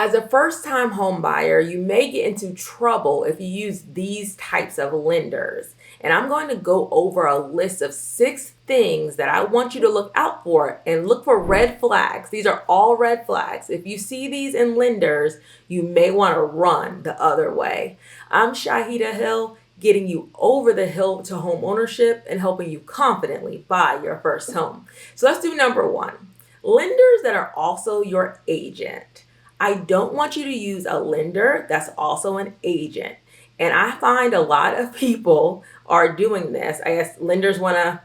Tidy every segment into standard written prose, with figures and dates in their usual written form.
As a first-time home buyer, you may get into trouble if you use these types of lenders. And I'm going to go over a list of 6 things that I want you to look out for and look for red flags. These are all red flags. If you see these in lenders, you may want to run the other way. I'm Shaheedah Hill, getting you over the hill to home ownership and helping you confidently buy your first home. So let's do number 1. Lenders that are also your agent. I don't want you to use a lender that's also an agent. And I find a lot of people are doing this. I guess lenders want to,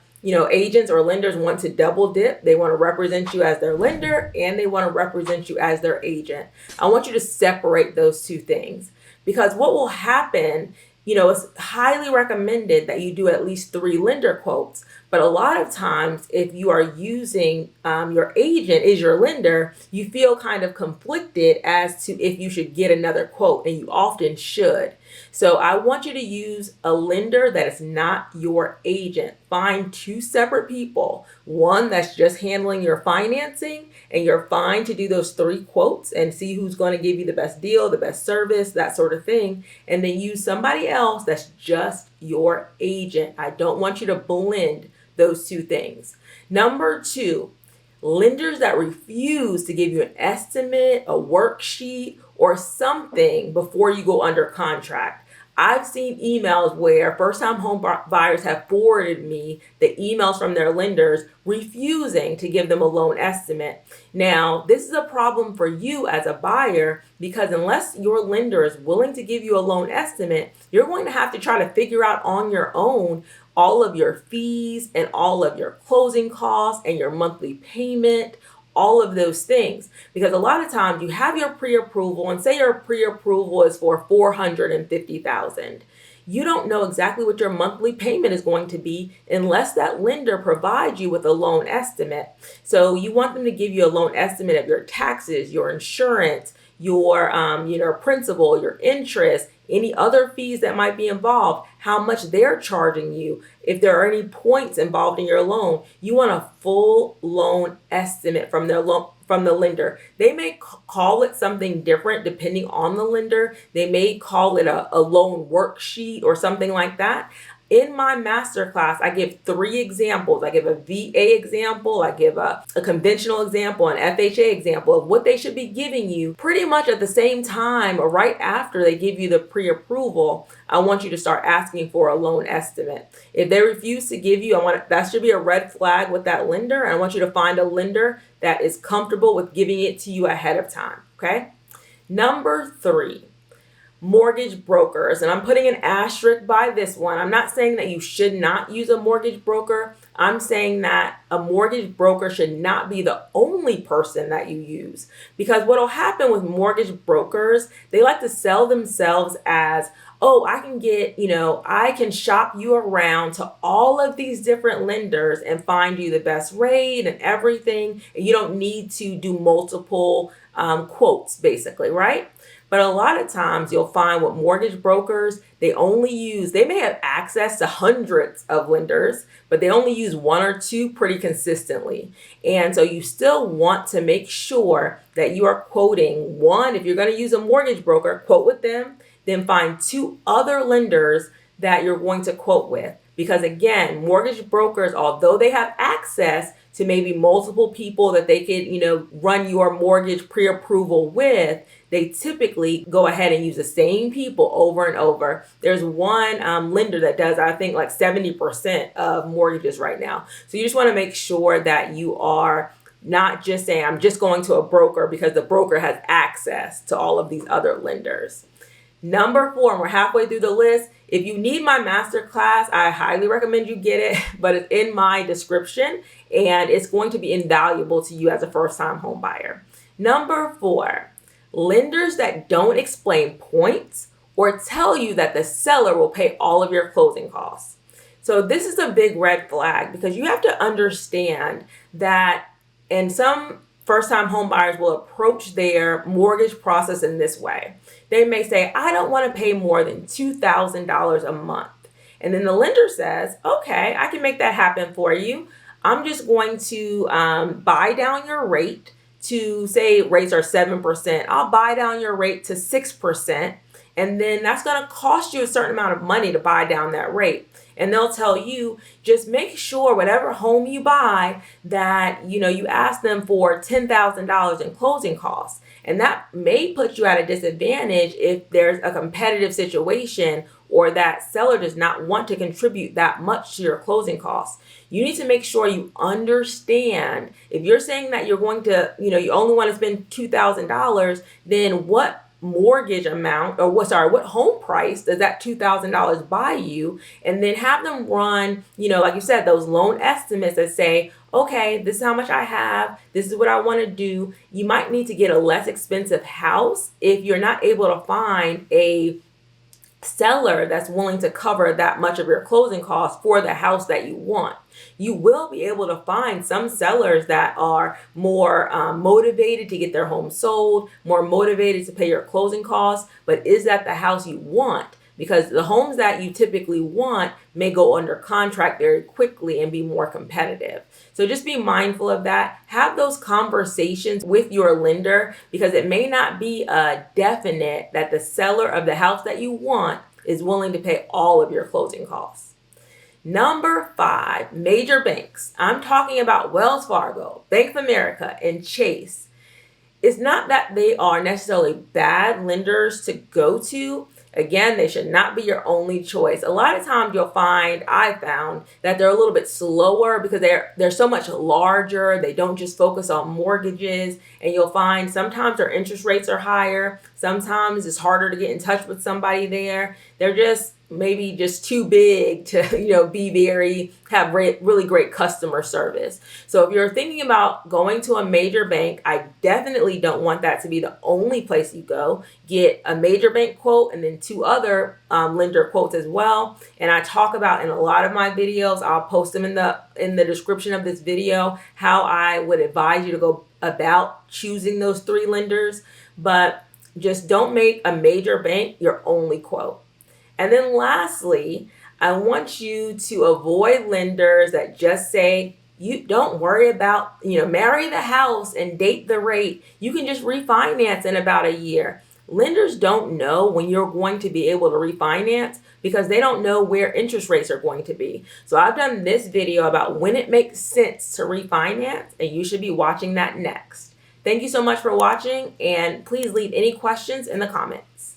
agents or lenders want to double dip. They want to represent you as their lender and they want to represent you as their agent. I want you to separate those two things because what will happen, it's highly recommended that you do at least 3 lender quotes. But a lot of times, if you are using your agent is your lender, you feel kind of conflicted as to if you should get another quote, and you often should. So I want you to use a lender that is not your agent. Find 2 separate people, one that's just handling your financing, and you're fine to do those 3 quotes and see who's going to give you the best deal, the best service, that sort of thing. And then use somebody else that's just your agent. I don't want you to blend those 2 things. Number 2, lenders that refuse to give you an estimate, a worksheet, or something before you go under contract. I've seen emails where first-time home buyers have forwarded me the emails from their lenders refusing to give them a loan estimate. Now, this is a problem for you as a buyer because unless your lender is willing to give you a loan estimate, you're going to have to try to figure out on your own all of your fees and all of your closing costs and your monthly payment, all of those things. Because a lot of times you have your pre-approval and say your pre-approval is for $450,000. You don't know exactly what your monthly payment is going to be unless that lender provides you with a loan estimate. So you want them to give you a loan estimate of your taxes, your insurance, your principal, your interest, any other fees that might be involved, how much they're charging you, if there are any points involved in your loan. You want a full loan estimate from the lender. They may call it something different depending on the lender. They may call it a loan worksheet or something like that. In my masterclass, I give 3 examples. I give a VA example, I give a conventional example, an FHA example of what they should be giving you pretty much at the same time or right after they give you the pre-approval. I want you to start asking for a loan estimate. If they refuse to give you, that should be a red flag with that lender. I want you to find a lender that is comfortable with giving it to you ahead of time, okay? Number 3. Mortgage brokers, and I'm putting an asterisk by this one. I'm not saying that you should not use a mortgage broker. I'm saying that a mortgage broker should not be the only person that you use, because what will happen with mortgage brokers, they like to sell themselves as, oh, I can shop you around to all of these different lenders and find you the best rate and everything. And you don't need to do multiple quotes, basically, right? But a lot of times you'll find with mortgage brokers, they may have access to hundreds of lenders, but they only use 1 or 2 pretty consistently. And so you still want to make sure that you are quoting one. If you're going to use a mortgage broker, quote with them, then find 2 other lenders that you're going to quote with. Because again, mortgage brokers, although they have access to maybe multiple people that they could, run your mortgage pre-approval with, they typically go ahead and use the same people over and over. There's one lender that does, I think, like 70% of mortgages right now. So you just want to make sure that you are not just saying, I'm just going to a broker because the broker has access to all of these other lenders. Number 4, and we're halfway through the list. If you need my masterclass, I highly recommend you get it, but it's in my description and it's going to be invaluable to you as a first-time home buyer. Number 4, lenders that don't explain points or tell you that the seller will pay all of your closing costs. So this is a big red flag because you have to understand that, and some first-time home buyers will approach their mortgage process in this way. They may say, I don't want to pay more than $2,000 a month. And then the lender says, okay, I can make that happen for you. I'm just going to buy down your rate, to say rates are 7%, I'll buy down your rate to 6%. And then that's going to cost you a certain amount of money to buy down that rate. And they'll tell you, just make sure whatever home you buy that, you ask them for $10,000 in closing costs. And that may put you at a disadvantage if there's a competitive situation or that seller does not want to contribute that much to your closing costs. You need to make sure you understand if you're saying that you're going to, you only want to spend $2,000, then what mortgage amount or what home price does that $2,000 buy you? And then have them run, like you said, those loan estimates that say, okay, this is how much I have. This is what I want to do. You might need to get a less expensive house if you're not able to find a seller that's willing to cover that much of your closing costs for the house that you want. You will be able to find some sellers that are more motivated to get their home sold, more motivated to pay your closing costs, but is that the house you want? Because the homes that you typically want may go under contract very quickly and be more competitive. So just be mindful of that. Have those conversations with your lender because it may not be a definite that the seller of the house that you want is willing to pay all of your closing costs. Number 5, major banks. I'm talking about Wells Fargo, Bank of America, and Chase. It's not that they are necessarily bad lenders to go to. Again, they should not be your only choice. A lot of times I found that they're a little bit slower because they're so much larger. They don't just focus on mortgages. And you'll find sometimes their interest rates are higher. Sometimes it's harder to get in touch with somebody there. They're just maybe just too big to, have really great customer service. So if you're thinking about going to a major bank, I definitely don't want that to be the only place you go. Get a major bank quote and then 2 other lender quotes as well. And I talk about in a lot of my videos, I'll post them in the description of this video, how I would advise you to go about choosing those 3 lenders. But just don't make a major bank your only quote. And then lastly, I want you to avoid lenders that just say, you don't worry about, marry the house and date the rate. You can just refinance in about a year. Lenders don't know when you're going to be able to refinance because they don't know where interest rates are going to be. So I've done this video about when it makes sense to refinance, and you should be watching that next. Thank you so much for watching, and please leave any questions in the comments.